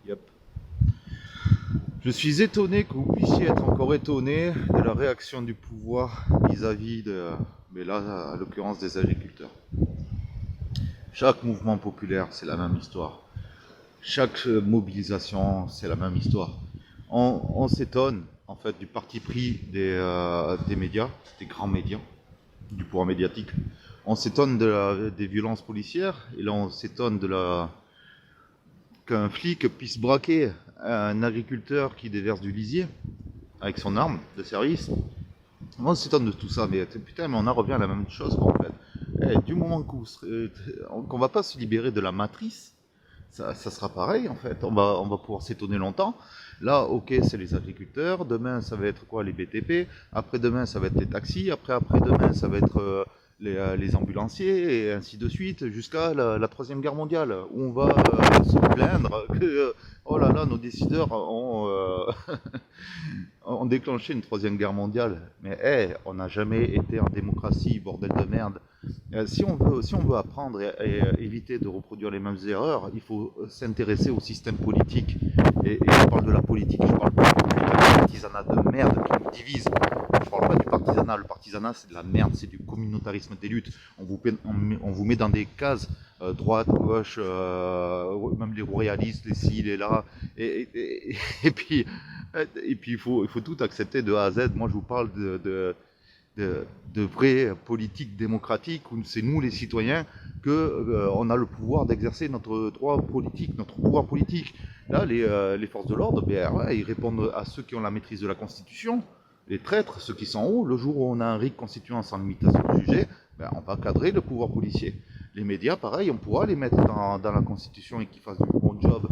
Yep. Je suis étonné que vous puissiez être encore étonné de la réaction du pouvoir vis-à-vis de, mais là, à l'occurrence des agriculteurs. Chaque mouvement populaire, c'est la même histoire. Chaque mobilisation, c'est la même histoire. On s'étonne, en fait, du parti pris des médias, des grands médias, du pouvoir médiatique. On s'étonne des violences policières, et là, on s'étonne qu'un flic puisse braquer un agriculteur qui déverse du lisier avec son arme de service. On s'étonne de tout ça, mais putain, mais on en revient à la même chose, quoi, en fait. Du moment qu'on va pas se libérer de la matrice, ça sera pareil, en fait. On va pouvoir s'étonner longtemps. Là, ok, c'est les agriculteurs. Demain, ça va être quoi, les BTP. Après-demain, ça va être les taxis. Après-demain, ça va être les ambulanciers, et ainsi de suite, jusqu'à la Troisième Guerre mondiale, où on va se plaindre que, oh là là, nos décideurs ont déclenché une Troisième Guerre mondiale. Mais hey, on n'a jamais été en démocratie, bordel de merde. Si on veut apprendre et éviter de reproduire les mêmes erreurs, il faut s'intéresser au système politique. Et je parle de la politique, je parle pas du partisanat de merde qui nous divise. Je parle pas du partisanat. Le partisanat, c'est de la merde, c'est du communautarisme des luttes. On vous met dans des cases, droite, gauche, même les royalistes, les ci, les là. Et puis il faut tout accepter de A à Z. Moi, je vous parle de vraies politiques démocratiques où c'est nous les citoyens on a le pouvoir d'exercer notre droit politique, notre pouvoir politique. Là, les forces de l'ordre, ben, ouais, ils répondent à ceux qui ont la maîtrise de la Constitution, les traîtres, ceux qui sont en haut. Le jour où on a un RIC constituant sans limitation de sujet, ben, on va cadrer le pouvoir policier. Les médias, pareil, on pourra les mettre dans la Constitution et qu'ils fassent du bon job.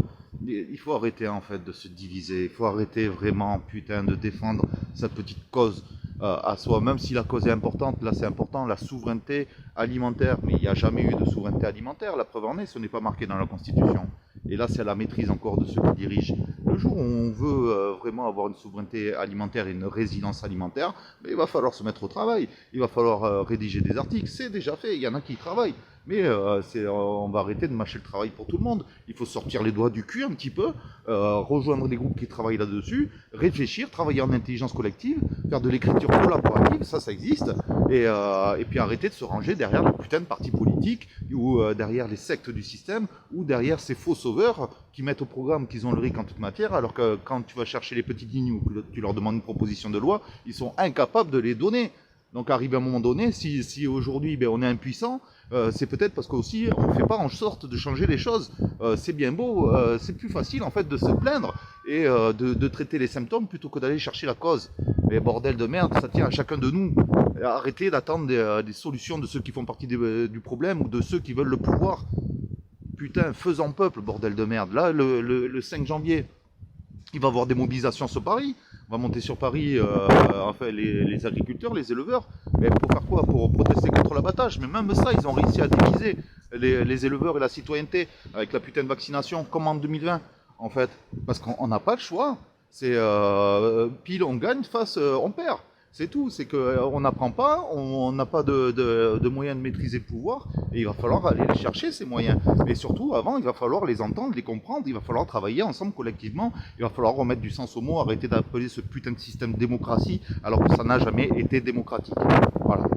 Il faut arrêter en fait de se diviser, il faut arrêter vraiment putain de défendre sa petite cause à soi, même si la cause est importante. Là c'est important, la souveraineté alimentaire, mais il n'y a jamais eu de souveraineté alimentaire, la preuve en est, ce n'est pas marqué dans la Constitution. Et là c'est à la maîtrise encore de ceux qui dirigent. Le jour où on veut vraiment avoir une souveraineté alimentaire et une résilience alimentaire, mais il va falloir se mettre au travail, il va falloir rédiger des articles, c'est déjà fait, il y en a qui travaillent. Mais on va arrêter de mâcher le travail pour tout le monde. Il faut sortir les doigts du cul un petit peu, rejoindre des groupes qui travaillent là-dessus, réfléchir, travailler en intelligence collective, faire de l'écriture collaborative, ça existe, et puis arrêter de se ranger derrière le putain de parti politique, ou derrière les sectes du système, ou derrière ces faux sauveurs qui mettent au programme qu'ils ont le RIC en toute matière, alors que quand tu vas chercher les petites lignes ou que tu leur demandes une proposition de loi, ils sont incapables de les donner. Donc arrivé à un moment donné, si aujourd'hui on est impuissant, c'est peut-être parce qu'aussi on ne fait pas en sorte de changer les choses. C'est bien beau, c'est plus facile en fait de se plaindre et de traiter les symptômes plutôt que d'aller chercher la cause. Mais bordel de merde, ça tient à chacun de nous. Arrêtez d'attendre des solutions de ceux qui font partie du problème ou de ceux qui veulent le pouvoir. Putain, faisons peuple, bordel de merde. Là, le 5 janvier, il va y avoir des mobilisations sur Paris. On va monter sur Paris, enfin les agriculteurs, les éleveurs. Mais pour faire quoi? Pour protester contre l'abattage. Mais même ça, ils ont réussi à diviser les éleveurs et la citoyenneté avec la putain de vaccination, comme en 2020, en fait. Parce qu'on n'a pas le choix. C'est pile on gagne, face on perd. C'est tout, c'est qu'on n'apprend pas, on n'a pas de moyens de maîtriser le pouvoir, et il va falloir aller les chercher, ces moyens. Et surtout, avant, il va falloir les entendre, les comprendre, il va falloir travailler ensemble collectivement, il va falloir remettre du sens aux mots, arrêter d'appeler ce putain de système démocratie, alors que ça n'a jamais été démocratique. Voilà.